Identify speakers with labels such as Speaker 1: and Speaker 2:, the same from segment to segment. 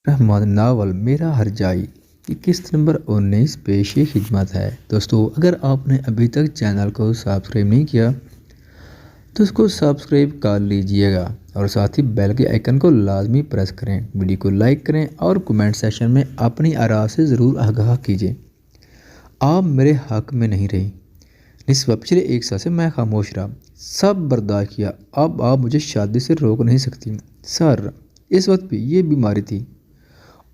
Speaker 1: Rahman novel मेरा हरजाई 21 number 19 पेशे खिदमत है। दोस्तों, अगर आपने अभी तक चैनल को सब्सक्राइब नहीं किया तो उसको सब्सक्राइब कर लीजिएगा और साथ ही बेल के आइकन को लाजमी प्रेस करें। वीडियो को लाइक करें और कमेंट सेक्शन में अपनी आराय से ज़रूर आगाह कीजिए। आप मेरे हक में नहीं रही। निस्बत पिछले 1 साल से मैं खामोश रहा, सब बर्दाश्त किया। अब आप मुझे शादी से रोक नहीं सकती। सर, इस वक्त भी ये बीमारी थी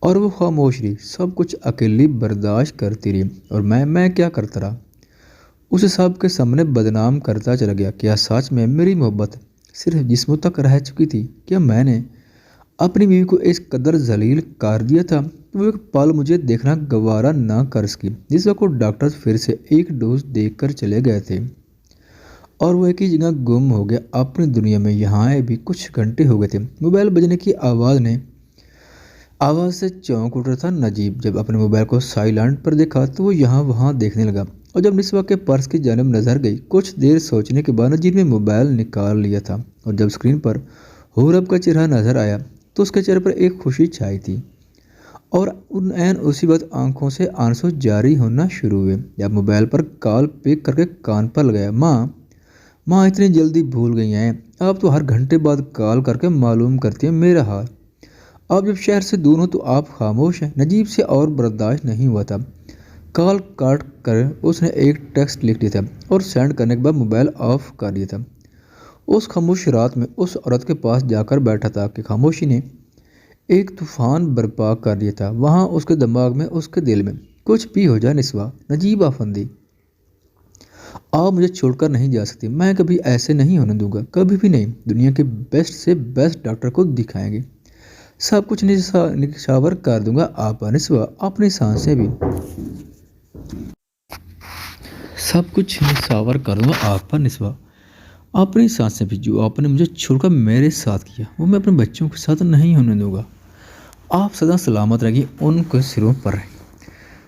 Speaker 1: और वो खामोश रही, सब कुछ अकेली बर्दाश्त करती रही और मैं क्या करता रहा, उसे सब के सामने बदनाम करता चला गया। क्या सच में मेरी मोहब्बत सिर्फ जिस्मों तक रह चुकी थी? क्या मैंने अपनी बीवी को इस कदर जलील कर दिया था कि वो एक पल मुझे देखना गवारा ना कर सकी? जिस वक्त को डॉक्टर फिर से एक डोज देकर चले गए थे और वो एक ही जगह गुम हो गया अपनी दुनिया में। यहाँ भी कुछ घंटे हो गए थे। मोबाइल बजने की आवाज़ से चौंक उठ रहा था नजीब। जब अपने मोबाइल को साइलेंट पर देखा तो वो यहाँ वहाँ देखने लगा और जब निस्वा के पर्स की जानिब नजर गई, कुछ देर सोचने के बाद नजीब ने मोबाइल निकाल लिया था और जब स्क्रीन पर हुरब का चेहरा नजर आया तो उसके चेहरे पर एक खुशी छाई थी और उसी वक्त आंखों से आंसू जारी होना शुरू हुए। जब मोबाइल पर कॉल पिक करके कान पर लगाया, माँ इतनी जल्दी भूल गई हैं? आप तो हर घंटे बाद कॉल करके मालूम करती हैं मेरा हाल। अब जब शहर से दूर हो तो आप खामोश हैं। नजीब से और बर्दाश्त नहीं हुआ था। कॉल काट कर उसने एक टेक्स्ट लिख दिया था और सेंड करने के बाद मोबाइल ऑफ कर दिया था। उस खामोश रात में उस औरत के पास जाकर बैठा था कि खामोशी ने एक तूफान बर्पा कर दिया था। वहाँ उसके दिमाग में, उसके दिल में, कुछ भी हो जाए निस्वा, नजीब आफंदी, आप मुझे छोड़कर नहीं जा सकती। मैं कभी ऐसे नहीं होने दूंगा, कभी भी नहीं। दुनिया के बेस्ट से बेस्ट डॉक्टर को दिखाएंगे, सब कुछ निछावर कर दूंगा। आप निस्वा अपनी सांसें भी सब कुछ निछावर कर दूंगा। आप पर निस्वा अपनी सांसें भी, जो आपने मुझे छोड़कर मेरे साथ किया वो मैं अपने बच्चों के साथ नहीं होने दूंगा। आप सदा सलामत रहेगी उनके सिरों पर।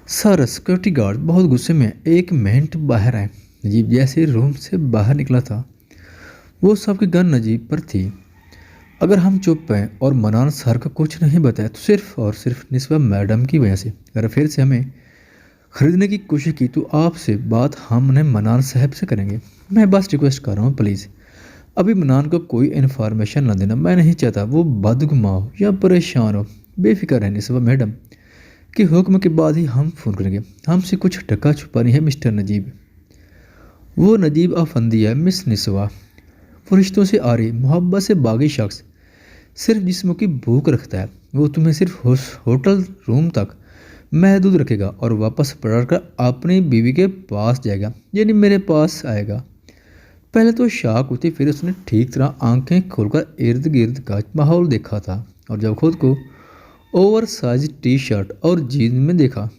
Speaker 1: सर, सिक्योरिटी गार्ड बहुत गुस्से में 1 मिनट बाहर आए। नजीब जैसे रूम से बाहर निकला था वो सबकी गन नजीब पर थी। अगर हम चुप हैं और मनान सर का कुछ नहीं बताया तो सिर्फ और सिर्फ निस्बा मैडम की वजह से। अगर फिर से हमें खरीदने की कोशिश की तो आपसे बात हमने मनान साहब से करेंगे। मैं बस रिक्वेस्ट कर रहा हूँ, प्लीज़ अभी मनान को कोई इन्फॉर्मेशन ना देना। मैं नहीं चाहता वो बदगुमा हो या परेशान हो। बेफिक्र है निस्बा मैडम के हुक्म के बाद ही हम फ़ोन करेंगे। हमसे कुछ टका छुपा नहीं है मिस्टर नजीब। वो नजीब अफंदी है मिस निस्वा, वो रिश्तों से आ रही मोहब्बत से बागी शख्स सिर्फ जिस्मों की भूख रखता है। वो तुम्हें सिर्फ होटल रूम तक महदूद रखेगा और वापस पलट कर अपनी बीवी के पास जाएगा, यानी मेरे पास आएगा। पहले तो शाक हुई थी, फिर उसने ठीक तरह आंखें खोलकर इर्द गिर्द का माहौल देखा था और जब खुद को ओवर साइज टी शर्ट और जीन्स में देखा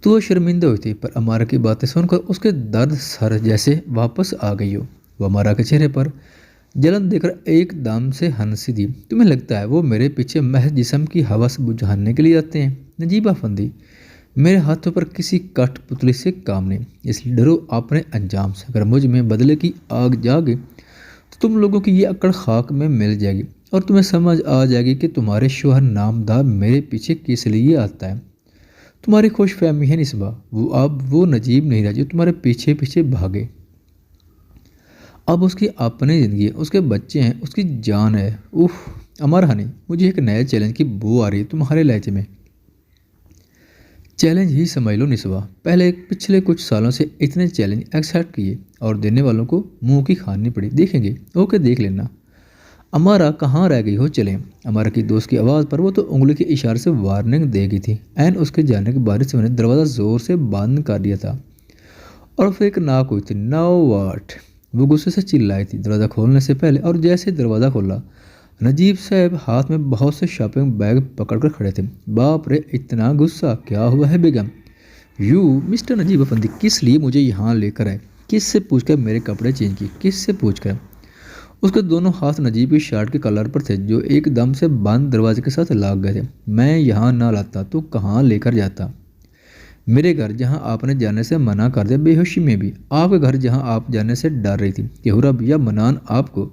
Speaker 1: तो वो शर्मिंदा हुई थी। पर अमारा की बातें सुनकर उसके दर्द सर जैसे वापस आ गई हो। वो अमारा के चेहरे पर जलन देखकर एकदम से हंसी दी। तुम्हें लगता है वो मेरे पीछे महज जिस्म की हवस बुझाने के लिए आते हैं? नजीब अफंदी, मेरे हाथों पर किसी कठपुतली से काम नहीं, इसलिए डरो अपने अंजाम से। अगर मुझ में बदले की आग जागे तो तुम लोगों की ये अकड़ खाक में मिल जाएगी और तुम्हें समझ आ जाएगी कि तुम्हारे शोहर नामदार मेरे पीछे किस लिए आता है। तुम्हारी खुश फहमी है निस्बा, वो अब वो नजीब नहीं रहा जो तुम्हारे पीछे पीछे भागे। अब उसकी अपनी ज़िंदगी है, उसके बच्चे हैं, उसकी जान है। उफ अमर हनी, मुझे एक नए चैलेंज की बू आ रही है तुम्हारे लहजे में। चैलेंज ही समझ लो निस्बा, पिछले कुछ सालों से इतने चैलेंज एक्सेप्ट किए और देने वालों को मुंह की खानी पड़ी। देखेंगे, ओके देख लेना। अमारा कहाँ रह गई हो? चलें। अमारा की दोस्त की आवाज़ पर वो तो उंगली के इशारे से वार्निंग दे गई थी। एन उसके जाने के बाद से मैंने दरवाज़ा ज़ोर से बंद कर दिया था और फिर एक नाक हुई थी। Now what? वो गुस्से से चिल्लाई थी दरवाज़ा खोलने से पहले। और जैसे दरवाज़ा खोला, नजीब साहब हाथ में बहुत से शॉपिंग बैग पकड़कर खड़े थे। बाप रे, इतना गुस्सा! क्या हुआ है बेगम? यू मिस्टर नजीब अफंदी, किस लिए मुझे यहाँ लेकर आए? किससे पूछकर मेरे कपड़े चेंज किए? किससे पूछकर? उसके दोनों हाथ नजीब की शर्ट के कलर पर थे जो एकदम से बंद दरवाजे के साथ लाग गए थे। मैं यहाँ ना लाता तो कहाँ लेकर जाता? मेरे घर जहाँ आपने जाने से मना कर दिया, बेहोशी में भी। आपके घर जहाँ आप जाने से डर रही थी कि हुरब या मनान आपको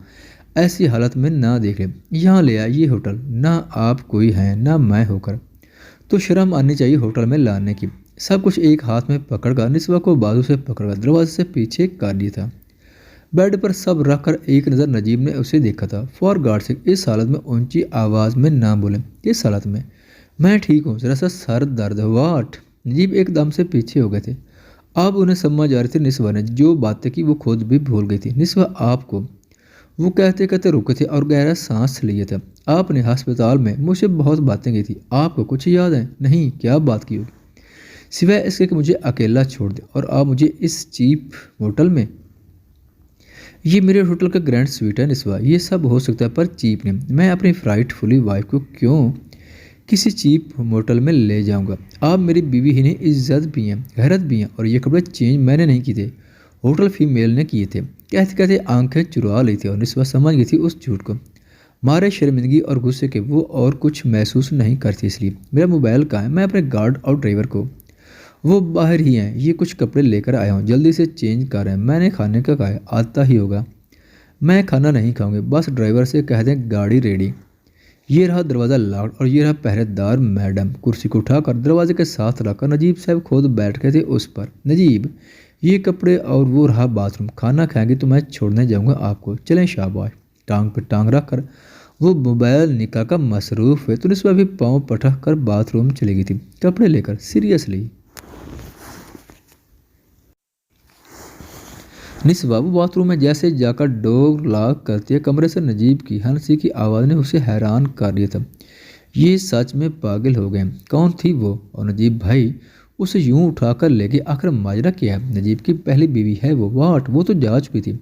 Speaker 1: ऐसी हालत में ना देख ले, यहाँ ले आए ये होटल, ना आप कोई हैं ना मैं होकर, तो शर्म आनी चाहिए होटल में लाने की। सब कुछ एक हाथ में पकड़कर निस्वा को बाजू से पकड़कर दरवाजे से पीछे कर दिया था। बेड पर सब रख कर एक नज़र नजीब ने उसे देखा था। फॉर गॉड से इस हालत में ऊंची आवाज़ में ना बोले, इस हालत में मैं ठीक हूँ, जरा सा सर दर्द है। वाट? नजीब एकदम से पीछे हो गए थे। अब उन्हें समझ आ रही थी निस्वा ने जो बातें की वो खुद भी भूल गई थी। निस्वा आपको, वो कहते कहते रुके थे और गहरा सांस लिए थे। आपने अस्पताल में मुझसे बहुत बातें की थी, आपको कुछ याद है? नहीं, क्या बात की होगी सिवाय इसके कि मुझे अकेला छोड़ दे और आप मुझे इस चीप होटल में। ये मेरे होटल का ग्रैंड स्वीट है निस्वा, ये सब हो सकता है पर चीप नहीं। मैं अपनी फ्राइटफुली वाइफ को क्यों किसी चीप होटल में ले जाऊंगा? आप मेरी बीवी ही नहीं, इज्जत भी हैं, गैरत भी हैं, और ये कपड़े चेंज मैंने नहीं किए थे, होटल फीमेल ने किए थे। कहते कहते आंखें चुरा ली थी और निस्वा समझ गई थी उस झूठ को। मारे शर्मिंदगी और गुस्से के वो और कुछ महसूस नहीं करती। इसलिए मेरा मोबाइल कहाँ है? मैं अपने गार्ड और ड्राइवर को, वो बाहर ही हैं, ये कुछ कपड़े लेकर आया हूँ, जल्दी से चेंज कर रहे हैं। मैंने खाने का कहा है, आता ही होगा। मैं खाना नहीं खाऊंगी, बस ड्राइवर से कह दें गाड़ी रेडी। ये रहा दरवाज़ा लॉक और ये रहा पहरेदार। मैडम कुर्सी को उठाकर दरवाजे के साथ रखकर नजीब साहब खुद बैठ गए थे उस पर। नजीब, ये कपड़े और वो रहा बाथरूम, खाना खाएंगे तो मैं छोड़ने जाऊंगा आपको, चलें शाबाश। टांग पर टांग रख कर वो मोबाइल निकाल कर मसरूफ़ हुए तो निस्वा भी पाँव पटक कर बाथरूम चली गई थी कपड़े लेकर। सीरियसली निस्वा वो बाथरूम में जैसे जाकर डोर लॉक करती है, कमरे से नजीब की हंसी की आवाज़ ने उसे हैरान कर दिया था। ये सच में पागल हो गए। कौन थी वो? और नजीब भाई उसे यूं उठाकर ले गए। आखिर माजरा क्या है? नजीब की पहली बीवी है वो। वाट? वो तो जा चुकी थी,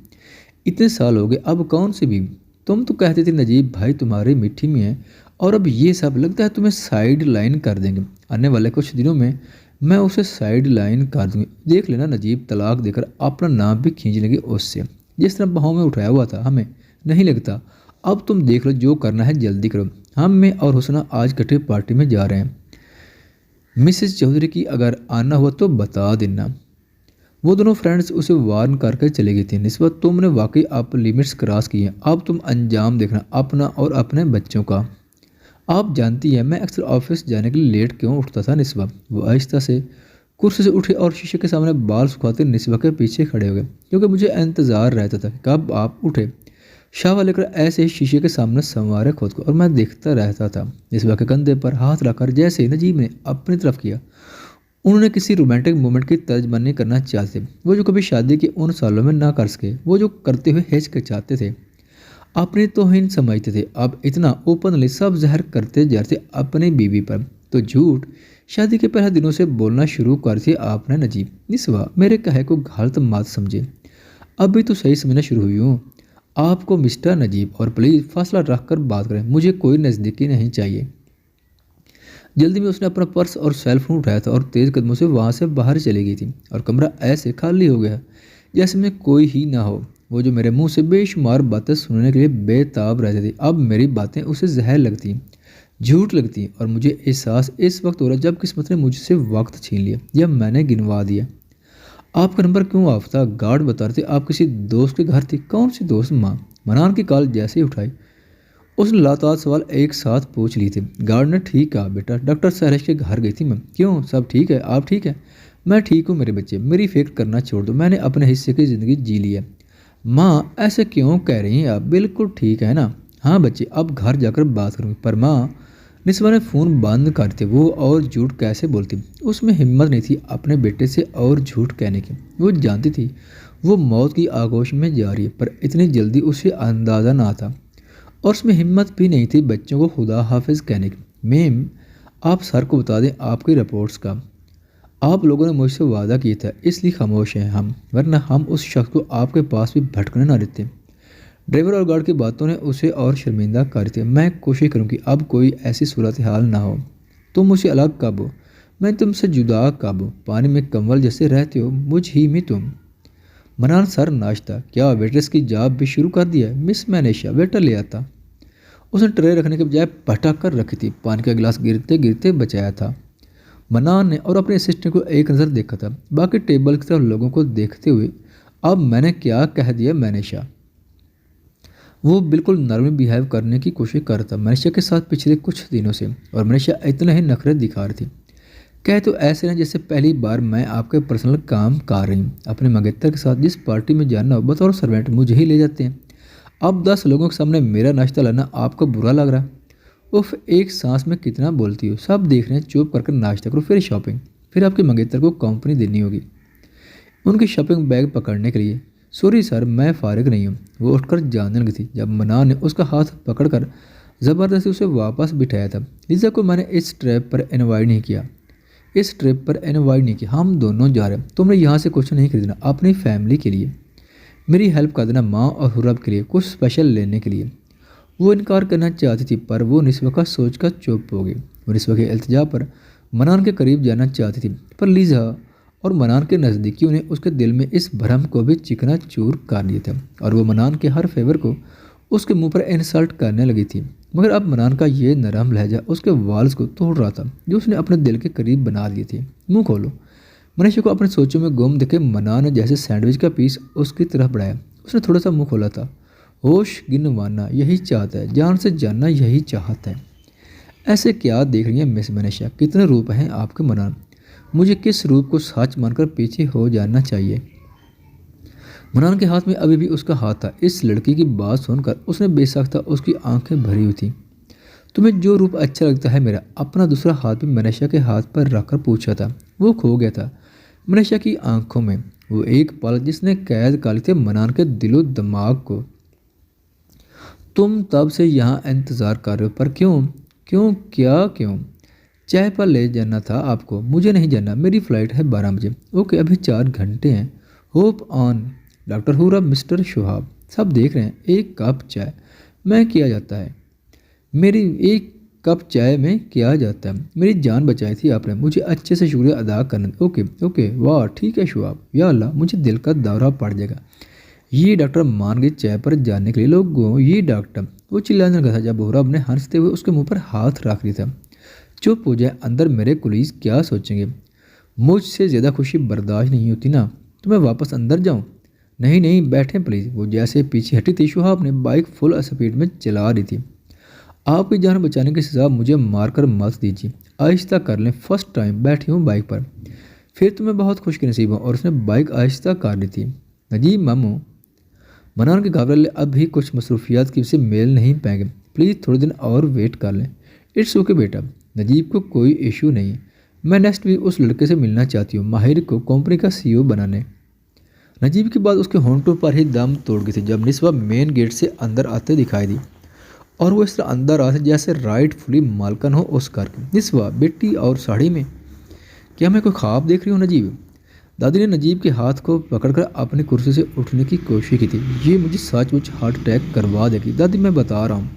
Speaker 1: इतने साल हो गए, अब कौन सी बीवी? तुम तो कहते थे नजीब भाई तुम्हारी मिट्टी में है, और अब ये सब लगता है तुम्हें साइड लाइन कर देंगे। आने वाले कुछ दिनों में मैं उसे साइड लाइन कर दूंगी, देख लेना। नजीब तलाक देकर अपना नाम भी खींच लेंगे उससे, जिस तरह बाहों में उठाया हुआ था। हमें नहीं लगता। अब तुम देख लो, जो करना है जल्दी करो। हम मैं और हुसना आज कटे पार्टी में जा रहे हैं। मिसेस चौधरी की अगर आना हुआ तो बता देना। वो दोनों फ्रेंड्स उसे वार्न करके चले गई थी। निस्बत तुमने वाकई आप लिमिट्स क्रॉस की हैं, अब तुम अंजाम देखना अपना और अपने बच्चों का। आप जानती हैं मैं अक्सर ऑफिस जाने के लिए लेट क्यों उठता था निस्बा। वो आहिस्ता से कुर्सी से उठे और शीशे के सामने बाल सुखाते निस्बा के पीछे खड़े हो गए, क्योंकि मुझे इंतज़ार रहता था कब आप उठे। शावा लेकर ऐसे ही शीशे के सामने संवारे खुद को और मैं देखता रहता था। निस्बा के कंधे पर हाथ रखकर जैसे ही नजीब ने अपनी तरफ किया, उन्होंने किसी रोमांटिक मोमेंट की तर्जमानी करना चाहते, वो जो कभी शादी के उन सालों में ना कर सके, वो जो करते हुए हिचकिचाते थे, अपनी तौहीन समझते थे। अब इतना ओपनली सब जहर करते जा रहे थे अपनी बीवी पर, तो झूठ शादी के पहले दिनों से बोलना शुरू कर दिया आपने। नजीब निस्वा मेरे कहे को गलत मत समझे, अभी तो सही समझना शुरू हुई हूँ आपको मिस्टर नजीब, और प्लीज़ फासला रख कर बात करें, मुझे कोई नज़दीकी नहीं चाहिए। जल्दी में उसने अपना पर्स और सेल फोन उठाया था और तेज़ कदमों से वहाँ से बाहर चली गई थी, और कमरा ऐसे खाली हो गया जैसे में कोई ही ना हो। वो जो मेरे मुंह से बेशुमार बातें सुनने के लिए बेताब रहती थी, अब मेरी बातें उसे जहर लगती, झूठ लगती, और मुझे एहसास इस वक्त हो रहा जब किस्मत ने मुझसे वक्त छीन लिया, जब मैंने गिनवा दिया। आपका नंबर क्यों ऑफ था? गार्ड बता रहे थे आप किसी दोस्त के घर थी। कौन सी दोस्त? माँ। मनान की कॉल जैसे ही उठाई उसने लातार सवाल एक साथ पूछ लिए थे। गार्ड ने ठीक कहा बेटा, डॉक्टर सहरश के घर गई थी मैं। क्यों, सब ठीक है? आप ठीक है? मैं ठीक हूँ मेरे बच्चे, मेरी फिक्र करना छोड़ दो, मैंने अपने हिस्से की ज़िंदगी जी ली है। माँ ऐसे क्यों कह रही हैं आप? बिल्कुल ठीक है ना? हाँ बच्चे, अब घर जाकर बात करूँगी। पर माँ, निस्बा ने फ़ोन बंद कर दिया। वो और झूठ कैसे बोलती, उसमें हिम्मत नहीं थी अपने बेटे से और झूठ कहने की। वो जानती थी वो मौत की आगोश में जा रही है, पर इतनी जल्दी उसे अंदाज़ा ना था, और उसमें हिम्मत भी नहीं थी बच्चों को खुदा हाफिज़ कहने की। मैम, आप सर को बता दें आपकी रिपोर्ट्स का। आप लोगों ने मुझसे वादा किया था, इसलिए खामोश हैं हम, वरना हम उस शख्स को आपके पास भी भटकने ना देते। ड्राइवर और गार्ड की बातों ने उसे और शर्मिंदा कर दिया। मैं कोशिश करूँ कि अब कोई ऐसी सूरत हाल ना हो। तुम मुझसे अलग कब हो, मैं तुमसे जुदा कब हो? पानी में कंवल जैसे रहते हो मुझ ही में तुम। मनान सर नाश्ता, क्या वेट्रेस की जॉब भी शुरू कर दिया है? मिस मैनेशा वेटर ले आता। उसने ट्रे रखने के बजाय पटक कर रखी थी, पानी का गिलास गिरते गिरते बचाया था। मनान ने और अपने असिस्टेंट को एक नज़र देखा था, बाकी टेबल की तरफ लोगों को देखते हुए। अब मैंने क्या कह दिया मैनेशा? वो बिल्कुल नॉर्मल बिहेव करने की कोशिश कर रहा था मनीषा के साथ पिछले कुछ दिनों से, और मनीषा इतना ही नखरे दिखा रही थी। कह तो ऐसे ना जैसे पहली बार मैं आपके पर्सनल काम कर रही हूँ। अपने मंगेतर के साथ जिस पार्टी में जाना हो बतौर सर्वेंट मुझे ही ले जाते हैं। अब 10 लोगों के सामने मेरा नाश्ता लाना आपको बुरा लग रहा है? उफ, एक सांस में कितना बोलती हो, सब देख रहे हैं, चुप करके नाश्ता करो, फिर शॉपिंग, फिर आपके मंगेतर को कंपनी देनी होगी उनकी शॉपिंग बैग पकड़ने के लिए। सॉरी सर, मैं फारिग नहीं हूँ। वो उठकर जाने लगी थी जब मनान ने उसका हाथ पकड़कर ज़बरदस्ती उसे वापस बिठाया था। लिज़ा को मैंने इस ट्रिप पर इनवाइट नहीं किया, हम दोनों जा रहे हैं। तुमने यहाँ से कुछ नहीं खरीदना, अपनी फैमिली के लिए मेरी हेल्प कर देना, माँ और हुरब के लिए कुछ स्पेशल लेने के लिए। वो इनकार करना चाहती थी पर वो निस्वा का सोच कर चुप हो गई। वो निस्वा के इल्तिजा पर मनान के करीब जाना चाहती थी, पर लीज़ा और मनान के नज़दीकियों ने उसके दिल में इस भ्रम को भी चिकना चूर कर दिया था, और वो मनान के हर फेवर को उसके मुंह पर इंसल्ट करने लगी थी। मगर अब मनान का ये नरम लहजा उसके वाल्स को तोड़ रहा था जो उसने अपने दिल के करीब बना दिए थे। मुंह खोलो। मनीषा को अपने सोचों में गुम देखे मनान ने जैसे सैंडविच का पीस उसकी तरफ बढ़ाया। उसने थोड़ा सा मुंह खोला था। होश गिनवाना यही चाहता है, जान से जानना यही चाहता है। ऐसे क्या देख रही हैं मिस मनीषा, कितने रूप हैं आपके मनान, मुझे किस रूप को सच मानकर पीछे हो जाना चाहिए? मनान के हाथ में अभी भी उसका हाथ था। इस लड़की की बात सुनकर उसने बेसाख्ता उसकी आंखें भरी हुई थी। तुम्हें जो रूप अच्छा लगता है मेरा? अपना दूसरा हाथ भी मनीषा के हाथ पर रखकर पूछा था। वो खो गया था मनीषा की आंखों में। वो एक पल जिसने कैद कर लिया मनान के दिलो दिमाग को। तुम तब से यहाँ इंतज़ार कर रहे हो, पर क्यों? क्यों? चाय पर ले जाना था आपको, मुझे नहीं जाना, मेरी फ़्लाइट है 12 बजे। ओके, अभी 4 घंटे हैं। होप ऑन डॉक्टर हुरब, मिस्टर शुहाब, सब देख रहे हैं। एक कप चाय में किया जाता है, मेरी जान बचाई थी आपने, मुझे अच्छे से शुक्रिया अदा करना। ओके, वाह ठीक है शुहाब, या अल्लाह मुझे दिल का दौरा पड़ जाएगा। ये डॉक्टर मान गए चाय पर जाने के लिए। लोगों, ये डॉक्टर, वो चिल्लाने लगा था जब हुरब ने हंसते हुए उसके मुंह पर हाथ रख दिया था। चुप हो जाए, अंदर मेरे कुलीस क्या सोचेंगे? मुझसे ज़्यादा खुशी बर्दाश्त नहीं होती ना, तो मैं वापस अंदर जाऊं? नहीं, बैठें प्लीज़। वो जैसे पीछे हटी थी, शुहाब ने बाइक फुल स्पीड में चला रही थी। आपकी जान बचाने की सजा मुझे मारकर मत दीजिए, आहिस्ता कर लें, फर्स्ट टाइम बैठी हूँ बाइक पर। फिर तो मैं बहुत खुशनसीब हूँ। और उसने बाइक आहिस्ता कर ली थी। नजीब मामू, मनान के घबराले अब भी कुछ मसरूफियात की से मेल नहीं पाएंगे, प्लीज़ थोड़े दिन और वेट कर लें। इट्स ओके बेटा, नजीब को कोई इशू नहीं है। मैं नेक्स्ट वीक उस लड़के से मिलना चाहती हूँ, माहिर को कंपनी का CEO बनाने। नजीब की बात उसके होंठों पर ही दम तोड़ गई थी जब निस्वा मेन गेट से अंदर आते दिखाई दी, और वो इस तरह अंदर आते जैसे राइटफुली मालकन हो उस घर की। निस्वा बेटी और साड़ी में, क्या मैं कोई ख्वाब देख रही हूँ नजीब? दादी ने नजीब के हाथ को पकड़कर अपनी कुर्सी से उठने की कोशिश की थी। ये मुझे सचमुच हार्ट अटैक करवा देगी दादी, मैं बता रहा हूँ।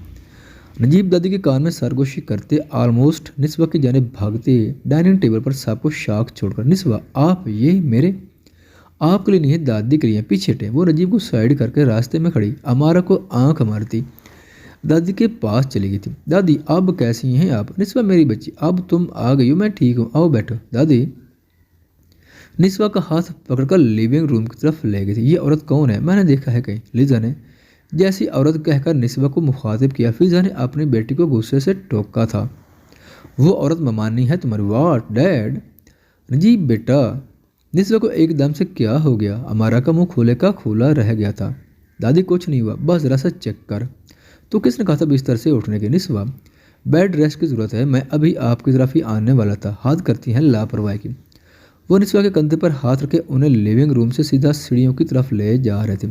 Speaker 1: नजीब दादी के कान में सरगोशी करते ऑलमोस्ट निस्वा की जानिब भागते डाइनिंग टेबल पर सबको शाख छोड़कर, निस्वा आप ये मेरे आपके लिए नहीं है, दादी के लिए, पीछे हटे। वो नजीब को साइड करके रास्ते में खड़ी अमारा को आंख मारती दादी के पास चली गई थी। दादी अब कैसी हैं आप? निस्वा मेरी बच्ची, अब तुम आ गई हो, मैं ठीक हूँ, आओ बैठो। दादी निस्वा का हाथ पकड़कर लिविंग रूम की तरफ ले गई थी। ये औरत कौन है? मैंने देखा है कहीं। लिजा ने जैसी औरत कहकर निस्वा को मुखातिब किया। फिजा ने अपनी बेटी को गुस्से से टोका था। वो औरत ममानी है तुम्हारी? वाट डैड? नजीब बेटा। निस्वा को एकदम से क्या हो गया? अमारा का मुंह खोले का खोला रह गया था। दादी कुछ नहीं हुआ, बस जरा सा चेक कर। तो किसने कहा था बिस्तर से उठने के? निस्वा बेड रेस्ट की ज़रूरत है, मैं अभी आपकी तरफ ही आने वाला था। हाथ करती हैं लापरवाही की। वो निस्वा के कंधे पर हाथ रखे उन्हें लिविंग रूम से सीधा सीढ़ियों की तरफ ले जा रहे थे।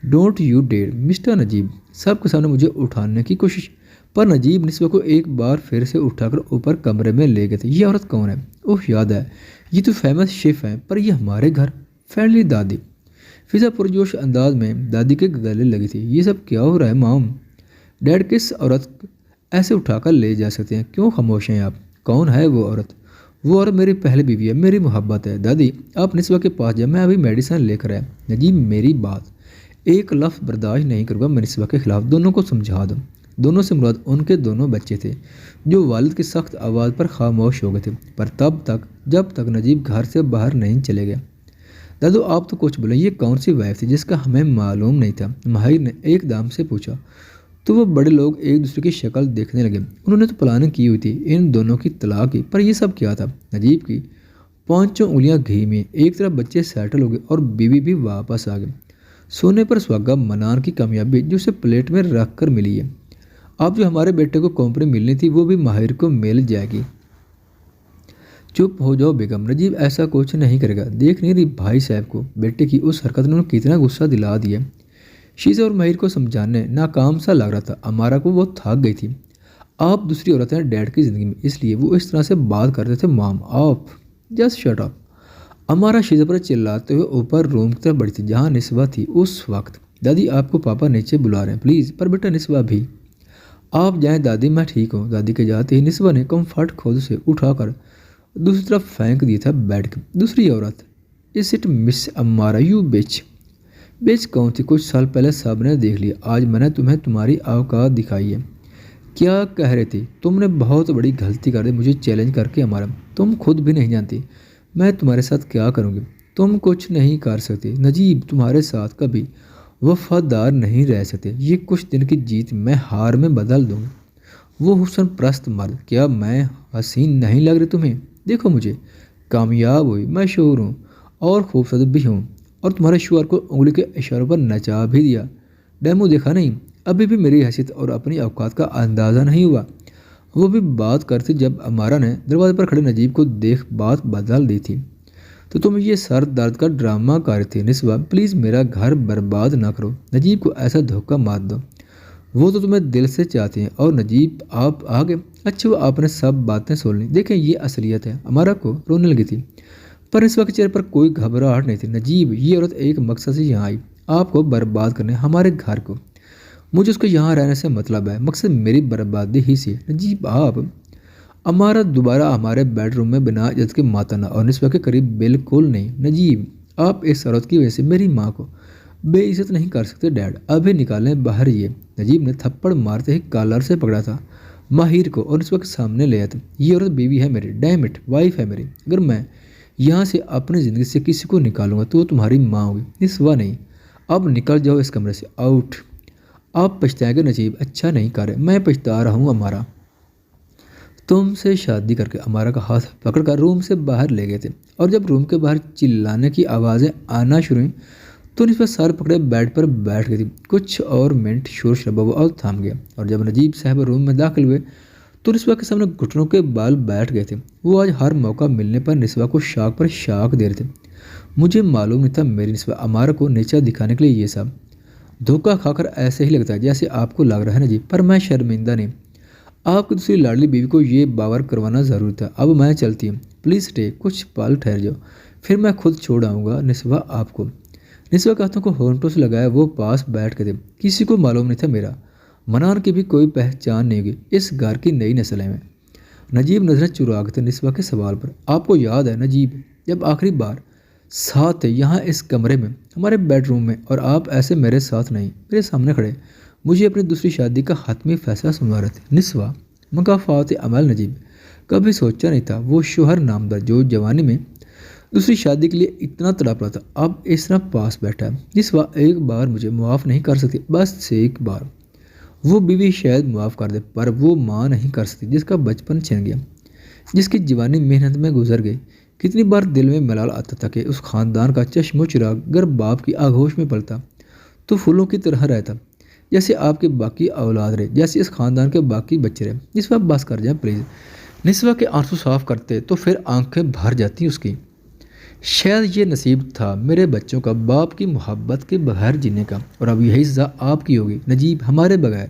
Speaker 1: Don't you dare mister Najib, सबके सामने मुझे उठाने की कोशिश। पर नजीब निस्वा को एक बार फिर से उठाकर ऊपर कमरे में ले गए थे। ये औरत कौन है? ओह याद है, ये तो फेमस शेफ है, पर ये हमारे घर फ्रेंडली दादी। फिजा पुरजोश अंदाज में दादी के गले लगी थी। ये सब क्या हो रहा है मॉम? डैड किस औरत ऐसे उठाकर ले जा सकते हैं? क्यों खामोश हैं आप? कौन है वो औरत? वो औरत मेरी पहली बीवी है, मेरी मोहब्बत है। दादी आप निस्वा के पास जाए, मैं अभी मेडिसिन लेकर आया। नजीब मेरी बात, एक लफ्ज़ बर्दाश्त नहीं करूँगा मैं निस्वा के खिलाफ। दोनों को समझा दो। दोनों से मुराद उनके दोनों बच्चे थे जो वालिद की सख्त आवाज़ पर खामोश हो गए थे, पर तब तक जब तक नजीब घर से बाहर नहीं चले गया। दादू आप तो कुछ बोले, ये कौन सी वाइफ थी जिसका हमें मालूम नहीं था? माहिर ने एकदम से पूछा। तो वो बड़े लोग एक दूसरे की शक्ल देखने लगे। उन्होंने तो प्लानिंग की हुई थी इन दोनों की तलाक की, पर ये सब क्या था? नजीब की पांचों उंगलियां घी में। एक तरफ बच्चे सेटल हो गए और बीवी भी वापस आ गए। सोने पर सुहागा, मनान की कामयाबी जो उसे प्लेट में रख कर मिली है। अब जो हमारे बेटे को कंपनी मिलनी थी वो भी माहिर को मिल जाएगी। चुप हो जाओ बेगम, नजीब ऐसा कुछ नहीं करेगा। देख नहीं रही भाई साहब को? बेटे की उस हरकत ने उन्हें कितना गुस्सा दिला दिया। शीशा और माहिर को समझाने नाकाम सा लग रहा था। अमारा को वो थक गई थी। आप दूसरी औरत हैं डैड की ज़िंदगी में, इसलिए वो इस तरह से बात करते थे। मॉम आप जस्ट शट अप। अमारा शीशे पर चिल्लाते हुए ऊपर रूम की तरफ बढ़ी थी जहाँ निस्बा थी उस वक्त। दादी आपको पापा नीचे बुला रहे हैं प्लीज़। पर बेटा निस्बा भी। आप जाएं दादी, मैं ठीक हूँ। दादी के जाते ही निस्बा ने कम्फर्ट खुद से उठाकर दूसरी तरफ फेंक दिया था बेड की। दूसरी औरत, इस इट मिस अमारा यू बिच। बिच कौन थी? कुछ साल पहले सब ने देख लिया, आज मैंने तुम्हें तुम्हारी औकात दिखाई है। क्या कह रहे थे? तुमने बहुत बड़ी गलती कर दी मुझे चैलेंज करके अमारा। तुम खुद भी नहीं जानती मैं तुम्हारे साथ क्या करूँगी। तुम कुछ नहीं कर सकती नजीब, तुम्हारे साथ कभी वफादार नहीं रह सकते। ये कुछ दिन की जीत मैं हार में बदल दूँगी। वो हुस्न प्रस्त मर्द, क्या मैं हसीन नहीं लग रही तुम्हें? देखो मुझे, कामयाब हुई, मशहूर हूँ और खूबसूरत भी हूँ, और तुम्हारे शुअर को उंगली के इशारों पर नचा भी दिया। डेमो देखा नहीं? अभी भी मेरी हैसियत और अपनी औकात का अंदाज़ा नहीं हुआ। वो भी बात करती जब अमारा ने दरवाजे पर खड़े नजीब को देख बात बदल दी थी। तो तुम ये सर दर्द का ड्रामा कर रही थी निस्बा, प्लीज़ मेरा घर बर्बाद ना करो। नजीब को ऐसा धोखा मत दो। वो तो तुम्हें दिल से चाहते हैं। और नजीब आप आ गए। अच्छा वो आपने सब बातें सुन ली। देखें ये असलियत है। अमारा को रोने लगी थी, पर इस वक्त चेहरे पर कोई घबराहट नहीं थी। नजीब ये औरत एक मकसद से यहाँ आई, आपको बर्बाद करने, हमारे घर को। मुझे उसको यहाँ रहने से मतलब है, मकसद मेरी बर्बादी ही से। नजीब आप। अमारा दोबारा हमारे बेडरूम में बिना इज्जत के माता ना, और निस्बा के करीब बिल्कुल नहीं। नजीब आप इस औरत की वजह से मेरी माँ को बेइज्जत नहीं कर सकते। डैड अभी निकालें बाहर ये। नजीब ने थप्पड़ मारते ही कॉलर से पकड़ा था माहिर को और निस्बा के सामने ले आया था। ये औरत बीवी है मेरी, डैम इट, वाइफ है मेरी। अगर मैं यहाँ से अपनी ज़िंदगी से किसी को निकालूंगा तो वो तुम्हारी माँ होगी, निस्बा नहीं। अब निकल जाओ इस कमरे से, आउट। आप पछताएंगे नजीब, अच्छा नहीं कर रहे। मैं पछता रहा हूँ अमारा। तुमसे शादी करके अमारा का हाथ पकड़कर रूम से बाहर ले गए थे, और जब रूम के बाहर चिल्लाने की आवाज़ें आना शुरू हुई तो निस्बा सर पकड़े बेड पर बैठ गई थी। कुछ और मिनट शोर शराबा हुआ और थम गया, और जब नजीब साहब रूम में दाखिल हुए तो निस्बा के सामने घुटनों के बाल बैठ गए थे। वो आज हर मौका मिलने पर निस्बा को शाख पर शाख दे रहे थे। मुझे मालूम नहीं था मेरी निस्बा अमारा को नीचा दिखाने के लिए ये सब। धोखा खाकर ऐसे ही लगता है जैसे आपको लग रहा है नजीब, पर मैं शर्मिंदा नहीं। आपकी दूसरी लाडली बीवी को ये बावर करवाना ज़रूरी था। अब मैं चलती हूँ, प्लीज़ स्टे, कुछ पल ठहर जाओ, फिर मैं खुद छोड़ आऊँगा निस्बा आपको। निस्बा के हाथों को होंठों से लगाया वो पास बैठ के थे। किसी को मालूम नहीं था मेरा मनान की भी कोई पहचान नहीं होगी इस घर की नई नस्ल में। नजीब नजरें चुरा थे निस्बा के सवाल पर। आपको याद है नजीब, जब आखिरी बार साथ थे यहाँ इस कमरे में, हमारे बेडरूम में, और आप ऐसे मेरे साथ नहीं, मेरे सामने खड़े मुझे अपनी दूसरी शादी का हतमी फैसला सुनवा रहे थे। निस्बा मुकाफात अमल। नजीब कभी सोचा नहीं था वो शोहर नामदार जो जवानी में दूसरी शादी के लिए इतना तड़प रहा था अब इस तरह पास बैठा है। निस्बा एक बार मुझे माफ़ नहीं कर सकती, बस एक बार। वो बीवी शायद माफ़ कर दे, पर वो माँ नहीं कर सकती जिसका बचपन छिन गया, जिसकी जवानी मेहनत में गुजर गई। कितनी बार दिल में मलाल आता था कि उस खानदान का चश्मो चिराग अगर बाप की आगोश में पलता तो फूलों की तरह रहता, जैसे आपके बाकी औलाद रहे, जैसे इस खानदान के बाकी बच्चे रहे। निस्बा बस कर जाए प्लीज़। निस्बा के आंसू साफ करते तो फिर आंखें भर जाती उसकी। शायद ये नसीब था मेरे बच्चों का बाप की मोहब्बत के बगैर जीने का, और अब यही सज़ा आपकी होगी नजीब, हमारे बगैर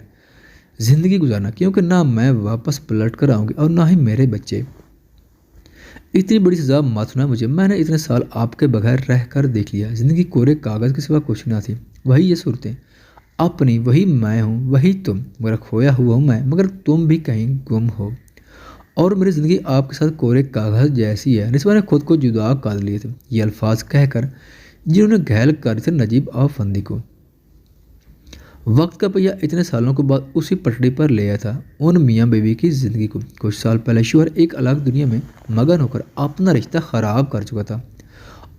Speaker 1: ज़िंदगी गुजारना, क्योंकि ना मैं वापस पलट कर आऊँगी और ना ही मेरे बच्चे। इतनी बड़ी सज़ा मत सुना मुझे, मैंने इतने साल आपके बगैर रह कर देख लिया। ज़िंदगी कोरे कागज़ के सिवा कुछ ना थी। वही ये सूरतें अपनी, वही मैं हूँ, वही तुम, मगर खोया हुआ हूँ मैं, मगर तुम भी कहीं गुम हो, और मेरी ज़िंदगी आपके साथ कोरे कागज़ जैसी है। निस्बा ने खुद को जुदा कर लिए थे ये अल्फाज कहकर जिन्होंने घायल कर थे नजीब आफंदी को। वक्त का पहिया इतने सालों के बाद उसी पटड़ी पर ले आया था उन मियाँ बीवी की ज़िंदगी को। कुछ साल पहले शोहर एक अलग दुनिया में मगन होकर अपना रिश्ता ख़राब कर चुका था,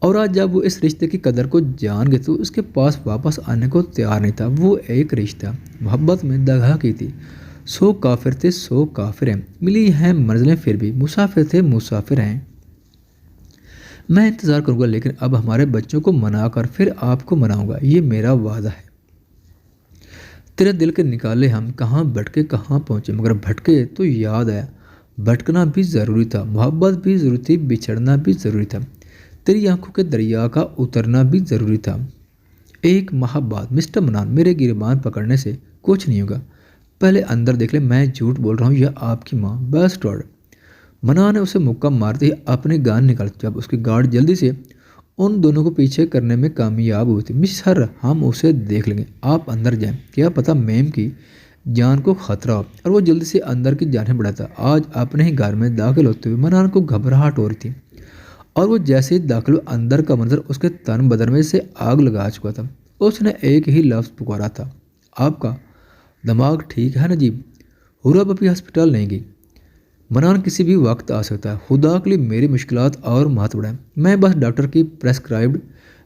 Speaker 1: और आज जब वो इस रिश्ते की कदर को जान गए तो उसके पास वापस आने को तैयार नहीं था। वो एक रिश्ता मोहब्बत में दगा की थी। सौ काफिर थे, सौ काफिर हैं, मिली हैं मंजिलें फिर भी मुसाफिर थे, मुसाफिर हैं। मैं इंतज़ार करूंगा लेकिन अब हमारे बच्चों को मनाकर फिर आपको मनाऊंगा, ये मेरा वादा है। तेरे दिल के निकाले हम कहाँ भटके कहाँ पहुँचे, मगर भटके तो याद आया भटकना भी ज़रूरी था, मोहब्बत भी ज़रूरी थी, बिछड़ना भी ज़रूरी था, तेरी आंखों के दरिया का उतरना भी ज़रूरी था। एक माह बाद मिस्टर मनान, मेरे गिरबान पकड़ने से कुछ नहीं होगा, पहले अंदर देख ले, मैं झूठ बोल रहा हूँ या आपकी माँ। बस टॉड। मना ने उसे मुक्का मारते ही अपने गान निकाल, जब उसके गार्ड जल्दी से उन दोनों को पीछे करने में कामयाब हुई थी। मिस सर, हम उसे देख लेंगे, आप अंदर जाएं, क्या पता मैम की जान को खतरा हो। और वो जल्दी से अंदर की जाने बढ़ाता। आज अपने ही घर में दाखिल होते हुए मनान को घबराहट हो रही थी, और वो जैसे ही दाखिल हुआ, अंदर का मंजर उसके तन बदन में से आग लगा चुका था। उसने एक ही लफ्ज़ पुकारा था, आपका दिमाग ठीक है नजीब? हुरब अभी हॉस्पिटल नहीं गई, मनान किसी भी वक्त आ सकता है। खुदा के लिए मेरी मुश्किलात और मत बढ़ाएं, मैं बस डॉक्टर की प्रेस्क्राइब्ड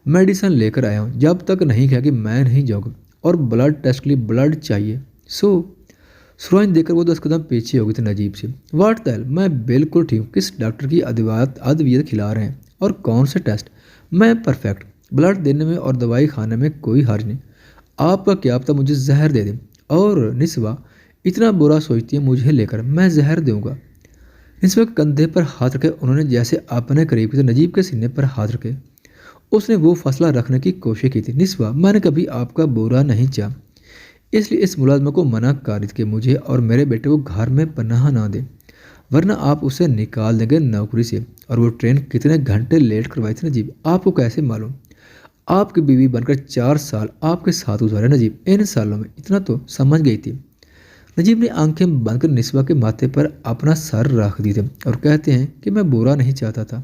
Speaker 1: मेडिसिन लेकर आया हूँ, जब तक नहीं कहा कि मैं नहीं जाऊँगा। और ब्लड टेस्ट के लिए ब्लड चाहिए। सुरंज देकर वो 10 कदम पीछे हो गई थी नजीब से। वाट द हेल, मैं बिल्कुल ठीक हूँ, किस डॉक्टर की अद्वियत खिला रहे हैं और कौन से टेस्ट? मैं परफेक्ट, ब्लड देने में और दवाई खाने में कोई हर्ज नहीं। आपका क्या पता मुझे जहर दे दें। और निस्वा इतना बुरा सोचती है मुझे लेकर, मैं जहर दूंगा। निस्वा के कंधे पर हाथ रखे उन्होंने जैसे अपने करीब से नजीब के सीने पर हाथ रखे। उसने वो फैसला रखने की कोशिश की थी, निस्वा मैंने कभी आपका बुरा नहीं चाहा, इसलिए इस मुलाजमा को मना कर कि मुझे और मेरे बेटे को घर में पनाह ना दे, वरना आप उसे निकाल देंगे नौकरी से। और वो ट्रेन कितने घंटे लेट करवाई थी नजीब, आपको कैसे मालूम? आपकी बीवी बनकर 4 साल आपके साथ गुजारे नजीब, इन सालों में इतना तो समझ गई थी। नजीब ने आंखें बंद कर निस्वा के माथे पर अपना सर रख दी थे और कहते हैं कि मैं बुरा नहीं चाहता था,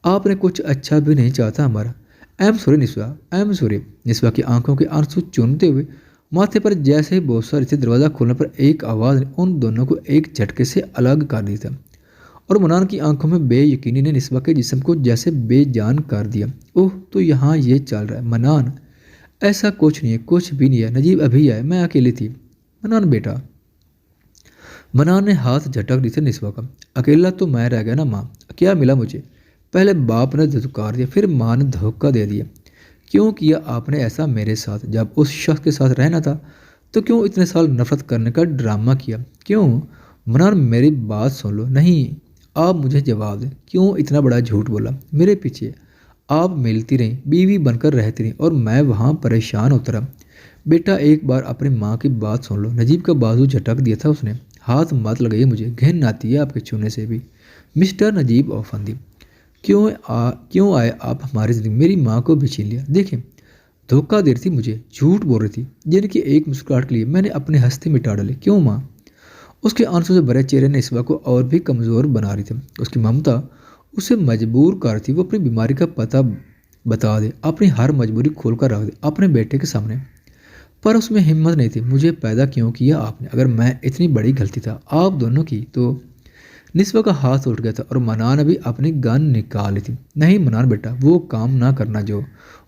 Speaker 1: आपने कुछ अच्छा भी नहीं चाहता हमारा। I am sorry Niswa, I am sorry. Niswa की आंखों के आंसू चूमते हुए माथे पर जैसे ही बहुत सारी थी, दरवाज़ा खोलने पर एक आवाज़ ने उन दोनों को एक झटके से अलग कर दिया था। और मनान की आंखों में बेयकीनी ने निस्वा के जिस्म को जैसे बेजान कर दिया। ओह, तो यहाँ ये चल रहा है मनान? ऐसा कुछ नहीं है, कुछ भी नहीं है, नजीब अभी आए, मैं अकेली थी। मनान बेटा। मनान ने हाथ झटक दी थी निस्वा का। अकेला तो मैं रह गया ना माँ, क्या मिला मुझे? पहले बाप ने धुतकार दिया, फिर माँ ने धोखा दे दिया। क्यों किया आपने ऐसा मेरे साथ? जब उस शख्स के साथ रहना था तो क्यों इतने साल नफरत करने का ड्रामा किया? क्यों? मनान मेरी बात सुन लो। नहीं, आप मुझे जवाब दें, क्यों इतना बड़ा झूठ बोला मेरे पीछे? आप मिलती रहीं, बीवी बनकर रहती रहीं और मैं वहाँ परेशान होता रहा। बेटा एक बार अपनी माँ की बात सुन लो। नजीब का बाजू झटक दिया था उसने। हाथ मत लगाइए, मुझे घिन आती है आपके छूने से भी। मिस्टर नजीब औफंदी, क्यों आए आप हमारी जिंदगी? मेरी माँ को भी छीन लिया। देखें, धोखा दे रही थी मुझे, झूठ बोल रही थी, जिनकी एक मुस्कुराहट के लिए मैंने अपने हस्ती मिटा डाले। क्यों माँ? उसके आंसू से भरे चेहरे ने निस्वा को और भी कमज़ोर बना रही थी। उसकी ममता उसे मजबूर कर थी, वो अपनी बीमारी का पता बता दे, अपनी हर मजबूरी खोल कर रख दे अपने बेटे के सामने। पर उसमें हिम्मत नहीं थी। मुझे पैदा क्यों किया आपने? अगर मैं इतनी बड़ी गलती था आप दोनों की तो। निस्वा का हाथ उठ गया था और मनान अभी अपनी गन निकाल ली थी। नहीं मनान बेटा, वो काम ना करना जो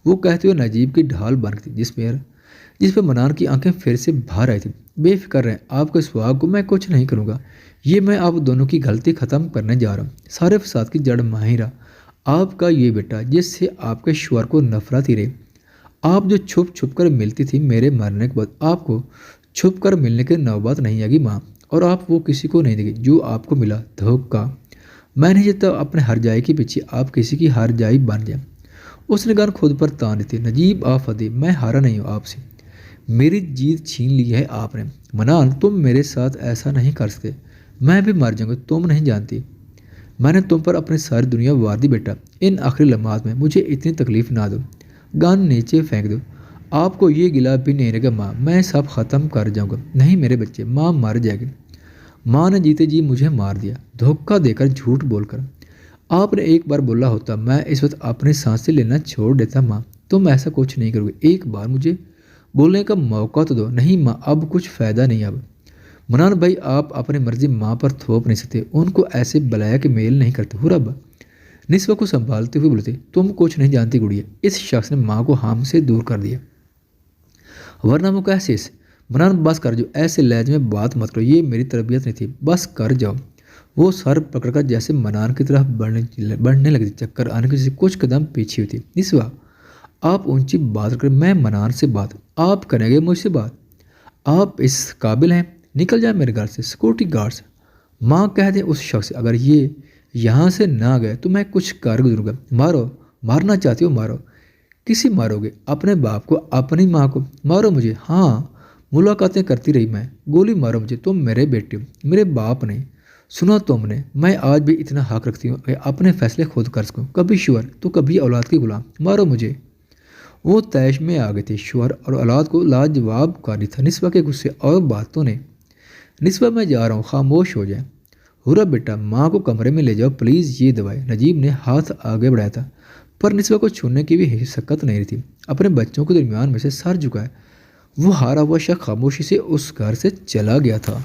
Speaker 1: वो कहते हुए नजीब की ढाल बन थी, जिस पर मनान की आंखें फिर से बाहर आई थी। बेफिक्र रहें, आपके सुहाग को मैं कुछ नहीं करूँगा। ये मैं आप दोनों की गलती ख़त्म करने जा रहा हूँ। सारे फसाद की जड़ माहिरा आपका ये बेटा, जिससे आपके शुअर को नफरत ही रही। आप जो छुप छुप कर मिलती थी, मेरे मरने के बाद आपको छुप कर मिलने की नौबत नहीं आएगी माँ, और आप वो किसी को नहीं देगी जो आपको मिला धोखा। मैं नहीं चाहता अपने हर जाई के पीछे आप किसी की हर जाई बन जाए। उसने गन खुद पर तान दी थी। नजीब आफदी, मैं हारा नहीं हूँ आपसे, मेरी जीत छीन ली है आपने। मनान, तुम मेरे साथ ऐसा नहीं कर सकते, मैं भी मर जाऊंगा, तुम नहीं जानती मैंने तुम पर अपनी सारी दुनिया वार दी बेटा। इन आखिरी लम्हात में मुझे इतनी तकलीफ ना दो। गन नीचे फेंक दो। आपको ये गिला भी नहीं रहेगा माँ, मैं सब ख़त्म कर जाऊंगा। नहीं मेरे बच्चे, माँ मर जाएगी। माँ ने जीते जी मुझे मार दिया, धोखा देकर, झूठ बोलकर। आपने एक बार बोला होता मैं इस वक्त अपनी सांसें लेना छोड़ देता माँ, तुम ऐसा कुछ नहीं करोगे। एक बार मुझे बोलने का मौका तो दो। नहीं माँ, अब कुछ फ़ायदा नहीं। अब मनान भाई, आप अपनी मर्जी माँ पर थोप नहीं सकते, उनको ऐसे बलाया के मेल नहीं करते। हुरब, निस्वा को संभालते हुए बोलते, तुम कुछ नहीं जानती गुड़िया। इस शख्स ने माँ को हम से दूर कर दिया, वरना वो कैसे इस मनान बस कर जाओ, ऐसे लहजे में बात मत करो, ये मेरी तरबियत नहीं थी, बस कर जाओ। वो सर पकड़कर जैसे मनान की तरफ बढ़ने लगी थी। चक्कर आने की वजह से कुछ कदम पीछे हुई थी। निस्वा, आप ऊंची बात कर, मैं मनान से बात, आप करेंगे मुझसे बात, आप इस काबिल हैं, निकल जाए मेरे घर से। सिक्योरिटी गार्ड्स माँ कह दे उस शख्स से, अगर ये यहाँ से ना गए तो मैं कुछ कर गुजरूंगा। मारो, मारना चाहती हो मारो। किसी मारोगे? अपने बाप को, अपनी माँ को? मारो मुझे, हाँ मुलाकातें करती रही मैं, गोली मारो मुझे, तुम मेरे बेटे हो, मेरे बाप नहीं। सुना तुमने, मैं आज भी इतना हक रखती हूँ कि अपने फैसले खुद कर सकूँ, कभी शुअर तो कभी औलाद की गुलाम। मारो मुझे। वो तैश में आ गए थे। शुअर और औलाद को लाजवाब कारी था निस्वा के गुस्से और बातों ने। निस्वा, मैं जा रहा हूँ, खामोश हो जाए। हुर्रा बेटा, माँ को कमरे में ले जाओ प्लीज़, ये दवाई। नजीब ने हाथ आगे बढ़ाया था, पर निस्वा को छूने की भी हिसकत नहीं थी। अपने बच्चों के दरमियान में से सर झुकाए वो हारा हुआ शख्स खामोशी से उस घर से चला गया था।